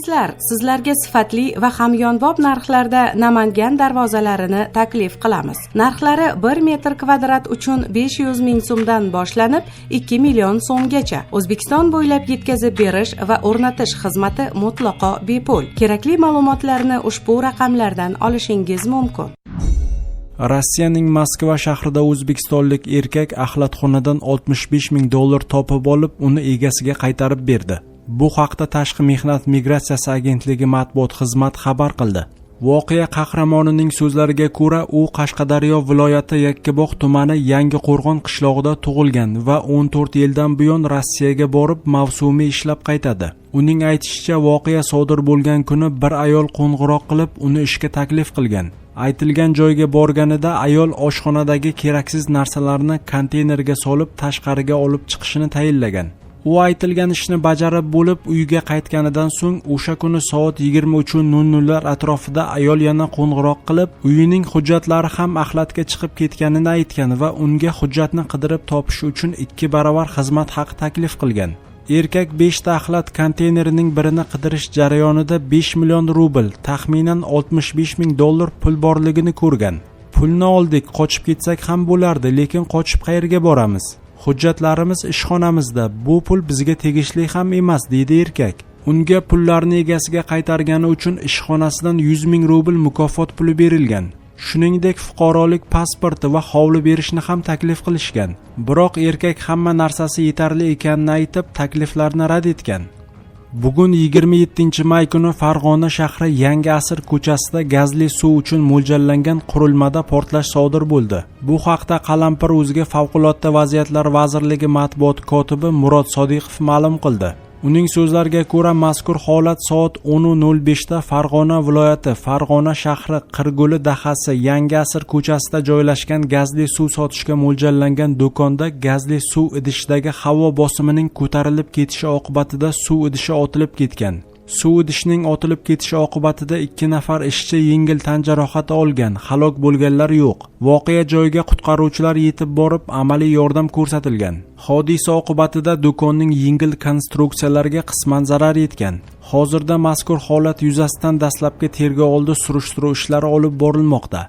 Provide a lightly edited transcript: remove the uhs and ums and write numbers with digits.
Do'stlar, sizlarga sifatli va hamyonbop narxlarda Namangan darvozalarini taklif qilamiz. Narxlari 1 metr kvadrat uchun 500 ming so'mdan boshlanib 2 million so'mgacha. O'zbekiston bo'ylab yetkazib berish va o'rnatish xizmati mutlaqo bepul. Kerakli ma'lumotlarni ushbu raqamlardan olishingiz mumkin. Rossiyaning Moskva shahrida o'zbekistonlik erkak axlatxonadan $65 ming topib olib, uni egasiga qaytarib berdi. Bu haqda Tashqi mehnat migratsiyasi agentligi matbuot xizmati xabar qildi. Voqea qahramonining so'zlariga ko'ra, u Qashqadaryo viloyati Yakkabog' tumani Yangiqo'rg'on qishlog'ida tug'ilgan va 14 yildan buyon Rossiyaga borib mavsumiy ishlab qaytadi. Uning aytishicha, voqea sodir bo'lgan kuni bir ayol qo'ng'iroq qilib, uni ishga taklif qilgan. Aytilgan joyga borganida ayol oshxonadagi keraksiz narsalarni konteynerga solib tashqariga olib chiqishini tayinlagan. U aytilgan ishni bajarib bo'lib uyiga qaytganidan so'ng o'sha kuni soat 23:00 atrofida ayol yana qo'ng'iroq qilib, uyining hujjatlari ham axlatga chiqib ketganini aytgan va unga hujjatni qidirib topish uchun 2 barobar xizmat haqi taklif qilgan. Erkak 5 ta axlat konteynerining birini qidirish jarayonida 5 million rubl, taxminan $65 ming pul borligini ko'rgan. Pulni oldik, qochib ketsak ham bo'lardi, lekin qochib qayerga boramiz? Hujjatlarimiz ishxonamizda, bu pul bizga tegishli ham emas, deydi erkak. Unga pullarni egasiga qaytargani uchun ishxonasidan 100 ming rubl mukofot puli berilgan. Shuningdek, fuqarolik pasporti va hovli berishni ham taklif qilishgan. Biroq erkak hamma narsasi yetarli ekanini aytib, takliflarni rad etgan. Bugun 27-may kuni Farg'ona shahri Yangi Asr ko'chasida gazli suv uchun mo'ljallangan qurilmada portlash sodir bo'ldi. Bu haqda Qalampir o'ziga Favqulodda vaziyatlar vazirligi matbuot kotibi Murod Sodiqov ma'lum qildi. Uning so'zlariga ko'ra, mazkur holat soat 10:05 da Farg'ona viloyati Farg'ona shahri Qirguli dahasi Yangi Asr ko'chasida joylashgan gazli suv sotishga mo'ljallangan do'konda gazli suv idishidagi havo bosimining ko'tarilib ketishi oqibatida suv idishi otilib ketgan. Suv idishining otilib ketishi oqibatida 2 nafar ishchi yengil tan jarohati olgan, halok bo'lganlar yo'q. Voqea joyiga qutqaruvchilar yetib borib, amaliy yordam ko'rsatilgan. Hodisa oqibatida do'konning yengil konstruksiyalariga qisman zarar yetgan. Hozirda mazkur holat yuzasidan dastlabki tergov oldi surishtiruv ishlari olib borilmoqda.